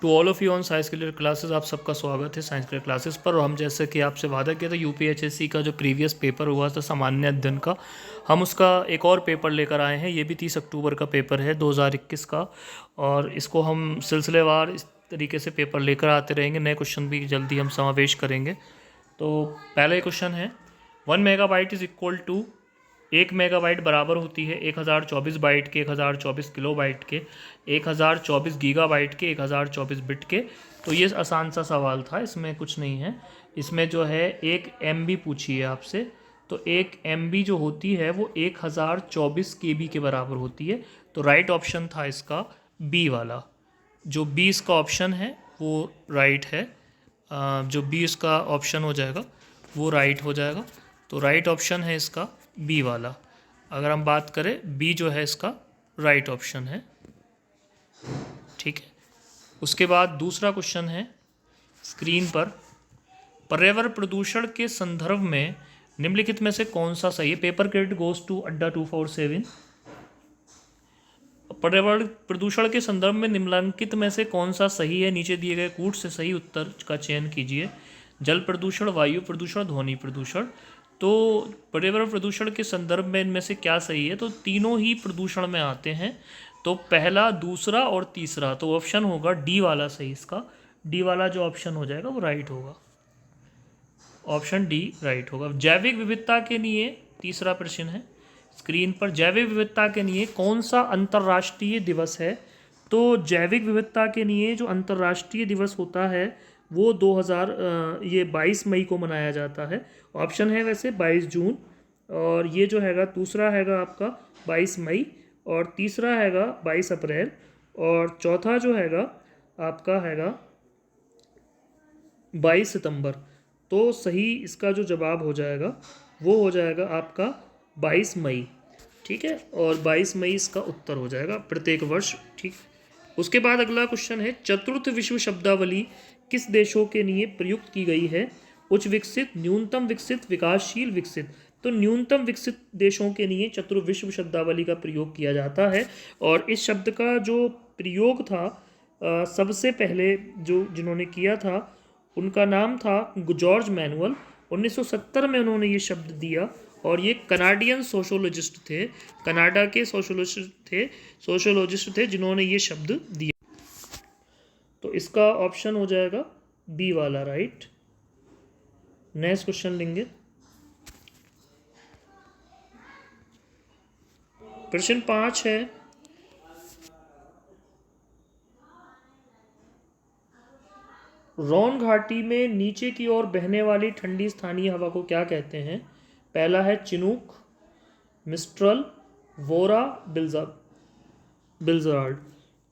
To all of you on Science Clear Classes, आप सबका स्वागत है साइंस क्लियर क्लासेस पर। और हम जैसे कि आपसे वादा किया था यूपीएचएससी का जो प्रीवियस पेपर हुआ था सामान्य अध्ययन का, हम उसका एक और पेपर लेकर आए हैं। ये भी 30 अक्टूबर का पेपर है 2021 का, और इसको हम सिलसिलेवार इस तरीके से पेपर लेकर आते रहेंगे। नए क्वेश्चन भी जल्दी हम समावेश करेंगे। तो पहला क्वेश्चन है 1 megabyte is equal to, 1 megabyte बराबर होती है 1024 बाइट के, 1024 किलोबाइट के, 1024 गीगाबाइट के, 1024 बिट के। तो ये आसान सा सवाल था, इसमें कुछ नहीं है। इसमें जो है एक MB पूछी है आपसे, तो एक MB जो होती है वो 1024 KB के बराबर होती है। तो राइट ऑप्शन था इसका बी वाला। जो बी इसका ऑप्शन है वो राइट है। जो बी इसका ऑप्शन हो जाएगा वो राइट हो जाएगा। तो राइट ऑप्शन है इसका बी वाला। अगर हम बात करें, बी जो है इसका राइट ऑप्शन है। ठीक है। उसके बाद दूसरा क्वेश्चन है स्क्रीन पर, पर्यावरण प्रदूषण के संदर्भ में निम्नलिखित में से कौन सा सही है। पेपर क्रेडिट गोज टू अड्डा 247। पर्यावरण प्रदूषण के संदर्भ में निम्नलिखित में से कौन सा सही है, नीचे दिए गए कूट से सही उत्तर का चयन कीजिए। जल प्रदूषण, वायु प्रदूषण, ध्वनि प्रदूषण। तो पर्यावरण प्रदूषण के संदर्भ में इनमें से क्या सही है, तो तीनों ही प्रदूषण में आते हैं। तो पहला, दूसरा और तीसरा, तो ऑप्शन होगा डी वाला सही इसका। डी वाला जो ऑप्शन हो जाएगा वो राइट होगा। ऑप्शन डी राइट होगा। जैविक विविधता के लिए तीसरा प्रश्न है स्क्रीन पर, जैविक विविधता के लिए कौन सा अंतर्राष्ट्रीय दिवस है। तो जैविक विविधता के लिए जो अंतर्राष्ट्रीय दिवस होता है वो 22 मई को मनाया जाता है। ऑप्शन है वैसे 22 जून, और ये जो हैगा दूसरा हैगा आपका 22 मई, और तीसरा हैगा 22 अप्रैल, और चौथा जो हैगा आपका हैगा 22 सितंबर। तो सही इसका जो जवाब हो जाएगा वो हो जाएगा आपका 22 मई। ठीक है, और 22 मई इसका उत्तर हो जाएगा प्रत्येक वर्ष। ठीक। उसके बाद अगला क्वेश्चन है, चतुर्थ विश्व शब्दावली किस देशों के लिए प्रयुक्त की गई है। उच्च विकसित, न्यूनतम विकसित, विकासशील, विकसित। तो न्यूनतम विकसित देशों के लिए चतुर्थ विश्व शब्दावली का प्रयोग किया जाता है। और इस शब्द का जो प्रयोग था सबसे पहले जो जिन्होंने किया था उनका नाम था जॉर्ज मैनुअल। 1970 में उन्होंने ये शब्द दिया, और ये कनाडियन सोशोलॉजिस्ट थे, कनाडा के सोशोलॉजिस्ट थे जिन्होंने ये शब्द दिया। तो इसका ऑप्शन हो जाएगा बी वाला राइट। नेक्स्ट क्वेश्चन लेंगे, प्रश्न 5 है, रॉन घाटी में नीचे की ओर बहने वाली ठंडी स्थानीय हवा को क्या कहते हैं। पहला है चिनूक, मिस्ट्रल, वोरा, बिल्जार्ड।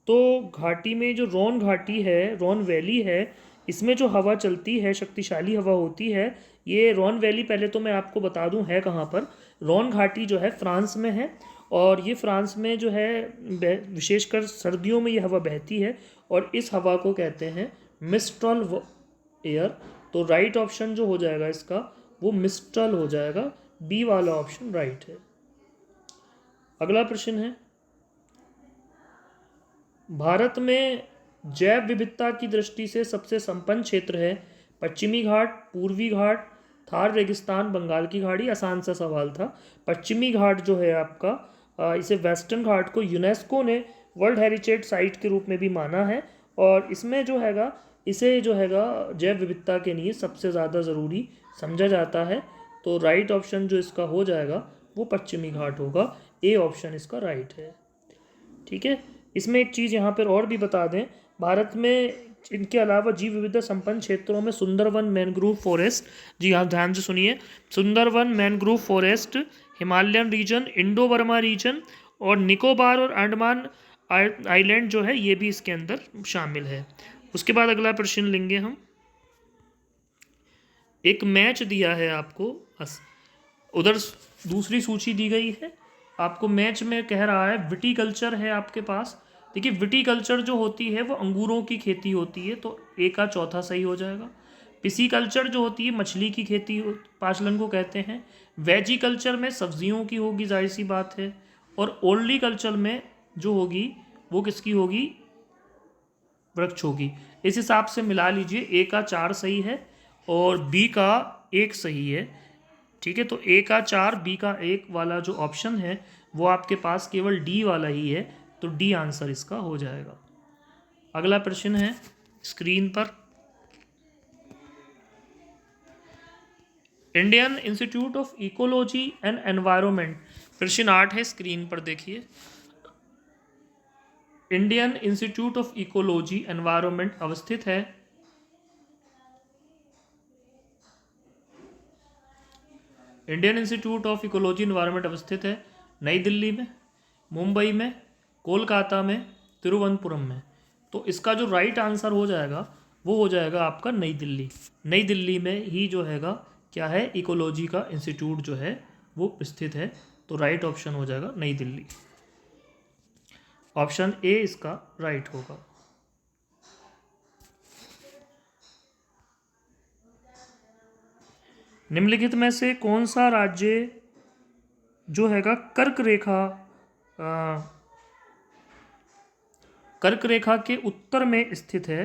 तो घाटी में जो रॉन घाटी है, रॉन वैली है, इसमें जो हवा चलती है, शक्तिशाली हवा होती है। ये रॉन वैली, पहले तो मैं आपको बता दूं है कहाँ पर। रॉन घाटी जो है फ्रांस में है, और ये फ्रांस में जो है विशेषकर सर्दियों में ये हवा बहती है, और इस हवा को कहते हैं मिस्ट्रल एयर। तो राइट ऑप्शन जो हो जाएगा इसका वो मिस्ट्रल हो जाएगा। बी वाला ऑप्शन राइट है। अगला प्रश्न है, भारत में जैव विविधता की दृष्टि से सबसे संपन्न क्षेत्र है। पश्चिमी घाट, पूर्वी घाट, थार रेगिस्तान, बंगाल की खाड़ी। आसान सा सवाल था। पश्चिमी घाट जो है आपका, इसे वेस्टर्न घाट को यूनेस्को ने वर्ल्ड हेरिटेज साइट के रूप में भी माना है, और इसमें जो हैगा इसे जो हैगा जैव विविधता के लिए सबसे ज़्यादा ज़रूरी समझा जाता है। तो राइट ऑप्शन जो इसका हो जाएगा वो पश्चिमी घाट होगा। ए ऑप्शन इसका राइट है। ठीक है। इसमें एक चीज़ यहाँ पर और भी बता दें, भारत में इनके अलावा जीव विविधता संपन्न क्षेत्रों में सुंदरवन मैनग्रोव फॉरेस्ट, जी हाँ ध्यान से सुनिए, Sundarban mangrove forest, Himalayan region, Indo Burma region, और निकोबार और अंडमान आइलैंड जो है ये भी इसके अंदर शामिल है। उसके बाद अगला प्रश्न लेंगे हम, एक मैच दिया है आपको, उधर दूसरी सूची दी गई है आपको। मैच में कह रहा है विटीकल्चर है आपके पास। देखिए विटीकल्चर जो होती है वो अंगूरों की खेती होती है, तो ए का चौथा सही हो जाएगा। पिसीकल्चर जो होती है मछली की खेती पाचलन को कहते हैं। वेजिकल्चर में सब्जियों की होगी, जाहिर सी बात है। और ओल्डीकल्चर में जो होगी वो किसकी होगी, वृक्ष होगी। इस हिसाब से मिला लीजिए, ए का 4 सही है और बी का 1 सही है। ठीक है, तो ए का 4 बी का 1 वाला जो ऑप्शन है वो आपके पास केवल डी वाला ही है, तो डी आंसर इसका हो जाएगा। अगला प्रश्न है स्क्रीन पर, Indian institute of ecology and environment, प्रश्न 8 है, स्क्रीन पर देखिए। Indian institute of ecology environment अवस्थित है Indian institute of ecology environment अवस्थित है नई दिल्ली में, मुंबई में, कोलकाता में, तिरुवनंतपुरम में। तो इसका जो राइट आंसर हो जाएगा वो हो जाएगा आपका नई दिल्ली। नई दिल्ली में ही जो हैगा क्या है, इकोलॉजी का इंस्टीट्यूट जो है वो स्थित है, तो राइट ऑप्शन हो जाएगा नई दिल्ली। ऑप्शन ए इसका राइट होगा। निम्नलिखित में से कौन सा राज्य जो हैगा कर्क रेखा के उत्तर में स्थित है?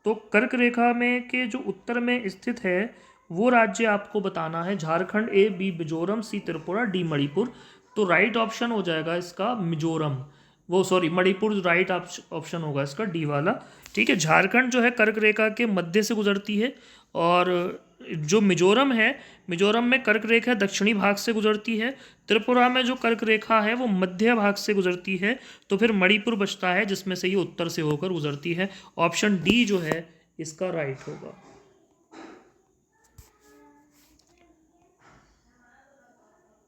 तो कर्क रेखा में के जो उत्तर में स्थित है वो राज्य आपको बताना है। झारखंड ए, बी मिजोरम, सी त्रिपुरा, डी मणिपुर। तो राइट ऑप्शन हो जाएगा इसका मिजोरम, वो सॉरी मणिपुर राइट ऑप्शन होगा इसका डी वाला। ठीक है, झारखंड जो है कर्क रेखा के मध्य से गुजरती है और जो मिजोरम है, मिजोरम में कर्क रेखा दक्षिणी भाग से गुजरती है। त्रिपुरा में जो कर्क रेखा है वो मध्य भाग से गुजरती है। तो फिर मणिपुर बचता है जिसमें से ये उत्तर से होकर गुजरती है। ऑप्शन डी जो है इसका राइट होगा।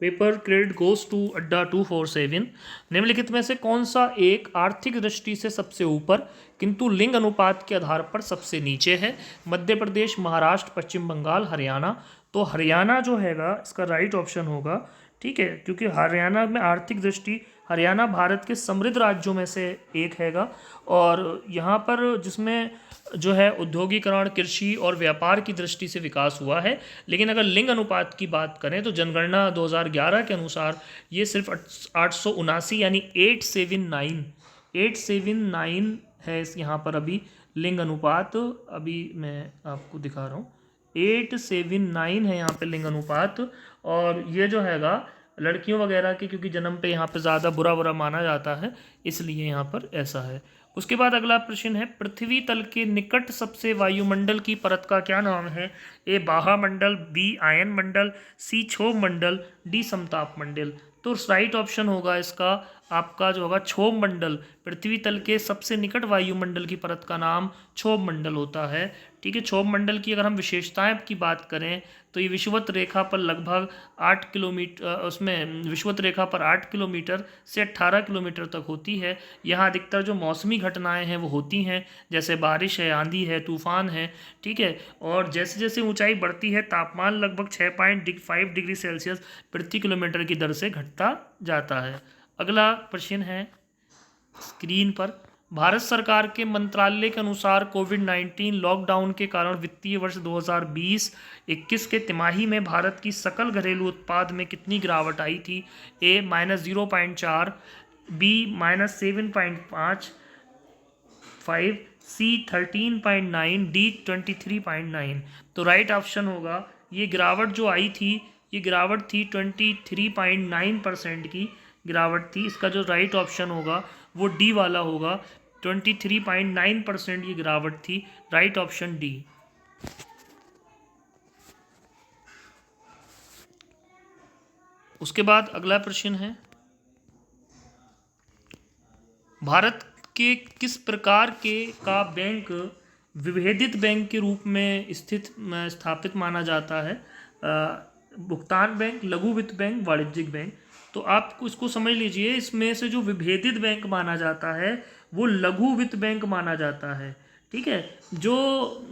पेपर क्रेडिट गोज टू अड्डा 247। निम्नलिखित में से कौन सा एक आर्थिक दृष्टि से सबसे ऊपर किंतु लिंग अनुपात के आधार पर सबसे नीचे है? मध्य प्रदेश, महाराष्ट्र, पश्चिम बंगाल, हरियाणा। तो हरियाणा जो हैगा इसका राइट ऑप्शन होगा। ठीक है, क्योंकि हरियाणा में आर्थिक दृष्टि, हरियाणा भारत के समृद्ध राज्यों में से एक हैगा और यहाँ पर जिसमें जो है उद्योगीकरण, कृषि और व्यापार की दृष्टि से विकास हुआ है। लेकिन अगर लिंग अनुपात की बात करें तो जनगणना 2011 के अनुसार ये सिर्फ 879 यानी 879 है इस यहाँ पर अभी लिंग अनुपात। अभी मैं आपको दिखा रहा हूँ, 879 है यहाँ पे लिंग अनुपात। और ये जो हैगा लड़कियों वगैरह के, क्योंकि जन्म पे यहाँ पे ज़्यादा बुरा माना जाता है, इसलिए यहाँ पर ऐसा है। उसके बाद अगला प्रश्न है, पृथ्वी तल के निकट सबसे वायुमंडल की परत का क्या नाम है? ए बाहा मंडल, बी आयन मंडल, सी क्षोभ मंडल, डी समताप मंडल। तो राइट ऑप्शन होगा इसका आपका जो होगा क्षोभ मंडल। पृथ्वी तल के सबसे निकट वायुमंडल की परत का नाम क्षोभ मंडल होता है। ठीक है, क्षोभ मंडल की अगर हम विशेषताएं की बात करें तो ये विषुवत रेखा पर लगभग 8 किलोमीटर, उसमें विषुवत रेखा पर 8 किलोमीटर से 18 किलोमीटर तक होती है। यहाँ अधिकतर जो मौसमी घटनाएं हैं वो होती हैं, जैसे बारिश है, आंधी है, तूफान है। ठीक है, और जैसे जैसे ऊंचाई बढ़ती है तापमान लगभग 6.5 डिग्री सेल्सियस प्रति किलोमीटर की दर से घटता जाता है। अगला प्रश्न है स्क्रीन पर, भारत सरकार के मंत्रालय के अनुसार कोविड-19 लॉकडाउन के कारण वित्तीय वर्ष 2020-21 के तिमाही में भारत की सकल घरेलू उत्पाद में कितनी गिरावट आई थी? ए -0.4, बी -7.5, सी 13.9, डी 23.9। तो राइट ऑप्शन होगा, ये गिरावट जो आई थी ये गिरावट थी 23.9% की गिरावट थी। इसका जो राइट ऑप्शन होगा वो डी वाला होगा, 23.9% ये गिरावट थी। Right option D. उसके बाद अगला प्रश्न है, भारत के किस प्रकार के का बैंक विभेदित बैंक के रूप में स्थापित माना जाता है? भुगतान बैंक, लघु वित्त बैंक, वाणिज्यिक बैंक। तो आप इसको समझ लीजिए, इसमें से जो विभेदित बैंक माना जाता है वो लघु वित्त बैंक माना जाता है। ठीक है, जो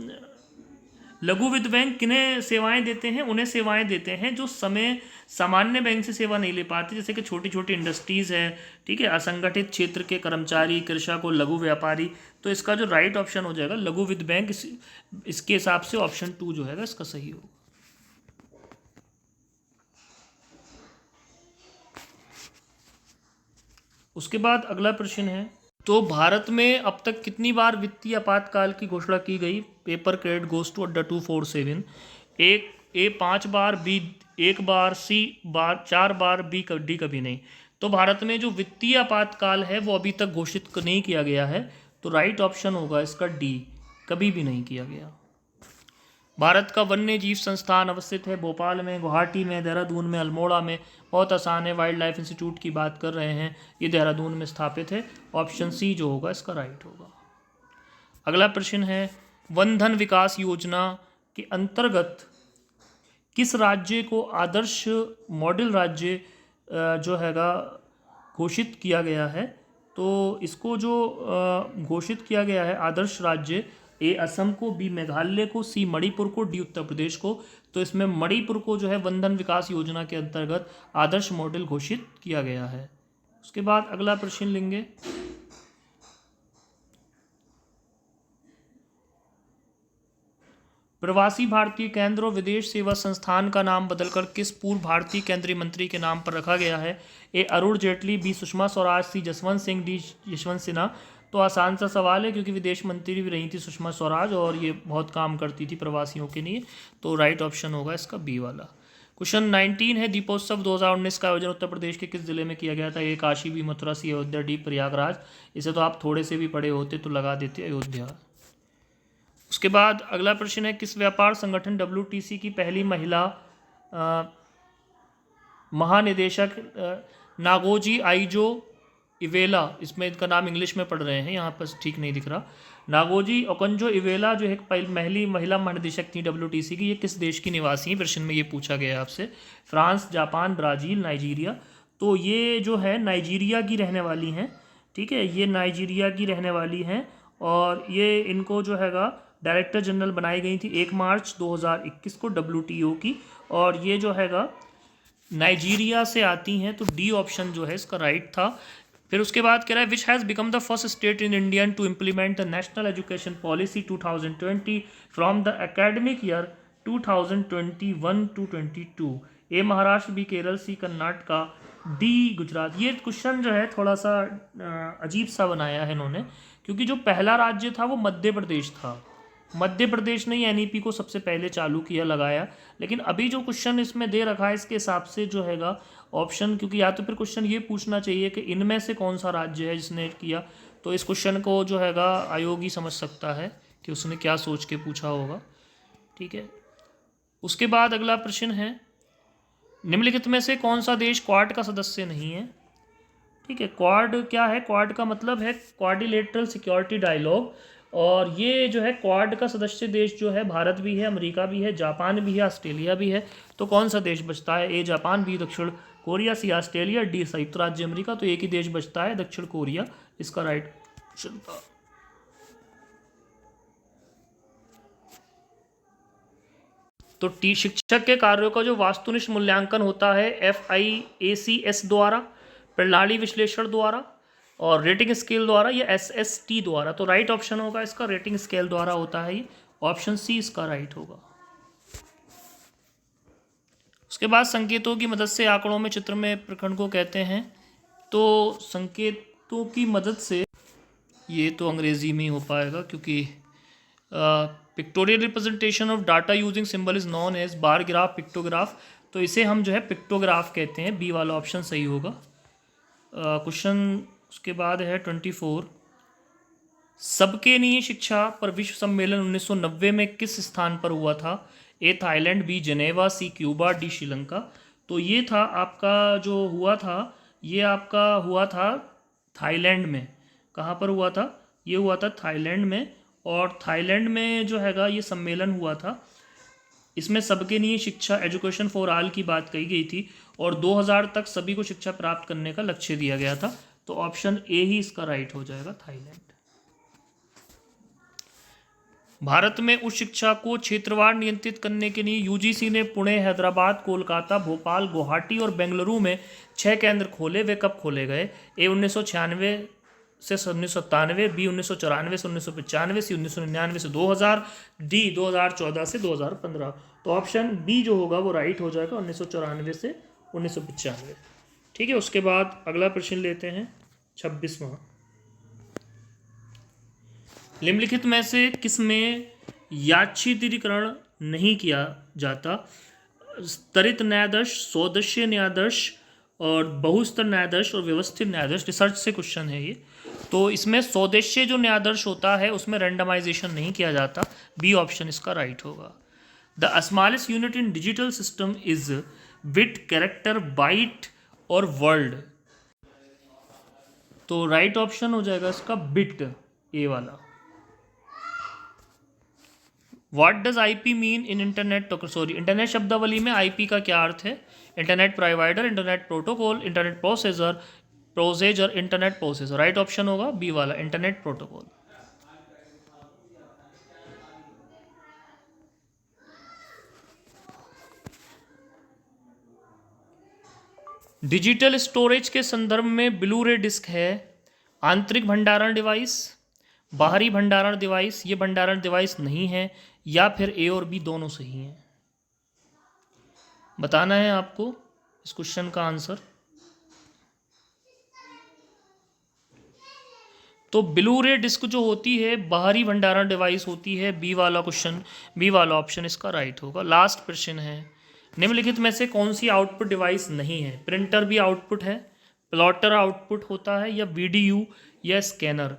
लघु वित्त बैंक किन्हें सेवाएं देते हैं? उन्हें सेवाएं देते हैं जो सामान्य बैंक से सेवा नहीं ले पाते, जैसे कि छोटी छोटी इंडस्ट्रीज़ है। ठीक है, असंगठित क्षेत्र के कर्मचारी, कृषक और लघु व्यापारी। तो इसका जो राइट ऑप्शन हो जाएगा लघु वित्त बैंक। इसके हिसाब से ऑप्शन 2 जो है इसका सही होगा। उसके बाद अगला प्रश्न है, तो भारत में अब तक कितनी बार वित्तीय आपातकाल की घोषणा की गई? पेपर क्रेडिट गोज टू अड्डा 247। एक ए 5 बार, बी 1 बार, सी बार 4 बार, बी डी कभी नहीं। तो भारत में जो वित्तीय आपातकाल है वो अभी तक घोषित नहीं किया गया है, तो राइट ऑप्शन होगा इसका डी, कभी भी नहीं किया गया। भारत का वन्य जीव संस्थान अवस्थित है भोपाल में, गुवाहाटी में, देहरादून में, अल्मोड़ा में। बहुत आसान है, वाइल्ड लाइफ इंस्टीट्यूट की बात कर रहे हैं, ये देहरादून में स्थापित है। ऑप्शन सी जो होगा इसका राइट होगा। अगला प्रश्न है, वन धन विकास योजना के अंतर्गत किस राज्य को आदर्श मॉडल राज्य जो हैगा घोषित किया गया है? तो इसको जो घोषित किया गया है आदर्श राज्य, ए असम को, बी मेघालय को, सी मणिपुर को, डी उत्तर प्रदेश को। तो इसमें मणिपुर को जो है वन धन विकास योजना के अंतर्गत आदर्श मॉडल घोषित किया गया है। उसके बाद अगला प्रश्न लेंगे, प्रवासी भारतीय केंद्र और विदेश सेवा संस्थान का नाम बदलकर किस पूर्व भारतीय केंद्रीय मंत्री के नाम पर रखा गया है? ए अरुण जेटली, बी सुषमा स्वराज, सी जसवंत सिंह, डी यशवंत सिन्हा। तो आसान सा सवाल है क्योंकि विदेश मंत्री भी रही थी सुषमा स्वराज और ये बहुत काम करती थी प्रवासियों के लिए। तो राइट ऑप्शन होगा इसका बी वाला। क्वेश्चन 19 है, दीपोत्सव 2019 का आयोजन उत्तर प्रदेश के किस जिले में किया गया था? ए काशी, बी मथुरा, सी अयोध्या, डी प्रयागराज। इसे तो आप थोड़े से भी पढ़े होते तो लगा देते अयोध्या। उसके बाद अगला प्रश्न है, किस व्यापार संगठन WTC की पहली महिला महानिदेशक नागोजी आइजो इवेला, इसमें इनका नाम इंग्लिश में पढ़ रहे हैं, यहाँ पर ठीक नहीं दिख रहा। नागोजी ओकंजो इवेला जो एक पहली महिला महानिदेशक थी WTC की, ये किस देश की निवासी हैं? प्रश्न में ये पूछा गया है आपसे। France, Japan, Brazil, Nigeria. तो ये जो है नाइजीरिया की रहने वाली हैं, ठीक है, ये नाइजीरिया की रहने वाली हैं और ये इनको जो हैगा डायरेक्टर जनरल बनाई गई थी 1 मार्च 2021 को WTO की, और ये जो हैगा नाइजीरिया से आती हैं। तो डी ऑप्शन जो है इसका राइट था। फिर उसके बाद कह रहा है, which has become the first state in India to implement the national education policy 2020 from the academic year 2021 to 22? A Maharashtra, B Kerala, C Karnataka, D Gujarat. ये क्वेश्चन जो है थोड़ा सा अजीब सा बनाया है इन्होंने, क्योंकि जो पहला राज्य था वो मध्य प्रदेश था। मध्य प्रदेश ने NEP को सबसे पहले चालू किया, लगाया। लेकिन अभी जो क्वेश्चन इसमें दे रखा है इसके हिसाब से जो हैगा ऑप्शन, क्योंकि या तो फिर क्वेश्चन ये पूछना चाहिए कि इनमें से कौन सा राज्य है जिसने किया, तो इस क्वेश्चन को जो हैगा आयोग ही समझ सकता है कि उसने क्या सोच के पूछा होगा, ठीक है। उसके बाद अगला प्रश्न है, निम्नलिखित में से कौन सा देश क्वाड का सदस्य नहीं है? ठीक है, क्वाड क्या है? क्वाड का मतलब है क्वाड्रिलेटरल सिक्योरिटी डायलॉग, और ये जो है क्वाड का सदस्य देश जो है भारत भी है, अमेरिका भी है, जापान भी है, ऑस्ट्रेलिया भी है। तो कौन सा देश बचता है? ए जापान, बी दक्षिण कोरिया, सी ऑस्ट्रेलिया, डी संयुक्त राज्य अमेरिका। तो एक ही देश बचता है, दक्षिण कोरिया, इसका राइट ऑप्शन था। तो शिक्षक के कार्यों का जो वास्तुनिष्ठ मूल्यांकन होता है FIACS द्वारा, प्रणाली विश्लेषण द्वारा और रेटिंग स्केल द्वारा या SST द्वारा। तो राइट ऑप्शन होगा इसका रेटिंग स्केल द्वारा होता है, ये ऑप्शन सी इसका राइट होगा। उसके बाद संकेतों की मदद से आंकड़ों में चित्र में प्रखंड को कहते हैं। तो संकेतों की मदद से, ये तो अंग्रेजी में ही हो पाएगा क्योंकि pictorial representation of data using symbol is known as bar graph, pictograph. तो इसे हम जो है पिक्टोग्राफ कहते हैं, बी वाला ऑप्शन सही होगा। क्वेश्चन उसके बाद है 24, सबके लिए शिक्षा पर विश्व सम्मेलन 1990 में किस स्थान पर हुआ था? A Thailand, B Geneva, C Cuba, D Sri Lanka. तो ये था आपका जो हुआ था, ये आपका हुआ था थाईलैंड में। कहाँ पर हुआ था? ये हुआ था थाईलैंड में, और थाईलैंड में जो हैगा ये सम्मेलन हुआ था। इसमें सबके लिए शिक्षा, एजुकेशन फॉर ऑल की बात कही गई थी, और 2000 तक सभी को शिक्षा प्राप्त करने का लक्ष्य दिया गया था। तो ऑप्शन ए ही इसका राइट हो जाएगा, थाईलैंड। भारत में उच्च शिक्षा को क्षेत्रवार नियंत्रित करने के लिए UGC ने पुणे, हैदराबाद, कोलकाता, भोपाल, गुवाहाटी और बेंगलुरु में 6 केंद्र खोले। वे कब खोले गए? ए 1996 से 1997, बी 1994 से 1995, सी 1999 से 2000, डी 2014 से 2015। तो ऑप्शन बी जो होगा वो राइट हो जाएगा, 1994 से 1995। ठीक है, उसके बाद अगला प्रश्न लेते हैं 26वां। निम्नलिखित में से किस में यादृच्छिकरण नहीं किया जाता? त्वरित न्यायाधीश, सौदेश्य न्यायाधीश और बहुस्तर न्यायाधीश और व्यवस्थित न्यायाधीश। रिसर्च से क्वेश्चन है ये। तो इसमें सौदेश्य जो न्यायाधीश होता है उसमें रैंडमाइजेशन नहीं किया जाता। बी ऑप्शन इसका राइट होगा। The smallest unit in digital system is bit, character, byte और वर्ड। तो राइट ऑप्शन हो जाएगा इसका बिट, ए वाला। What does IP mean in internet, sorry internet शब्दावली में आईपी का क्या अर्थ है? Internet provider, internet protocol, internet processor, internet processor. Right option होगा बी वाला, इंटरनेट प्रोटोकॉल। डिजिटल स्टोरेज के संदर्भ में ब्लू रे डिस्क है आंतरिक भंडारण डिवाइस, बाहरी भंडारण डिवाइस, ये भंडारण डिवाइस नहीं है, या फिर ए और बी दोनों सही हैं। बताना है आपको इस क्वेश्चन का आंसर। तो ब्लू रे डिस्क जो होती है बाहरी भंडारण डिवाइस होती है। बी वाला क्वेश्चन, बी वाला ऑप्शन इसका राइट होगा। लास्ट प्रश्न है, निम्नलिखित में से कौन सी आउटपुट डिवाइस नहीं है? प्रिंटर भी आउटपुट है, प्लॉटर आउटपुट होता है, या वीडीयू या स्कैनर।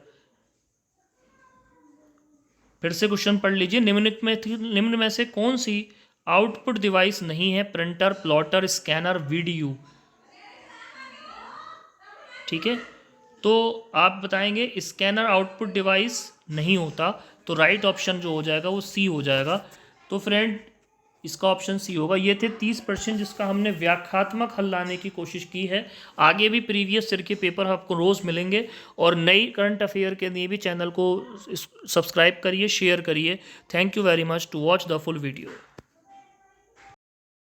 फिर से क्वेश्चन पढ़ लीजिए। निम्न में से कौन सी आउटपुट डिवाइस नहीं है? Printer, plotter, scanner, VDU. ठीक है, तो आप बताएंगे स्कैनर आउटपुट डिवाइस नहीं होता, तो राइट ऑप्शन जो हो जाएगा वो सी हो जाएगा। तो फ्रेंड इसका ऑप्शन सी होगा। ये थे 30 प्रश्न जिसका हमने व्याख्यात्मक हल लाने की कोशिश की है। आगे भी प्रीवियस ईयर के पेपर आपको रोज़ मिलेंगे, और नई करंट अफेयर के लिए भी चैनल को सब्सक्राइब करिए, शेयर करिए। Thank you very much to watch the full video.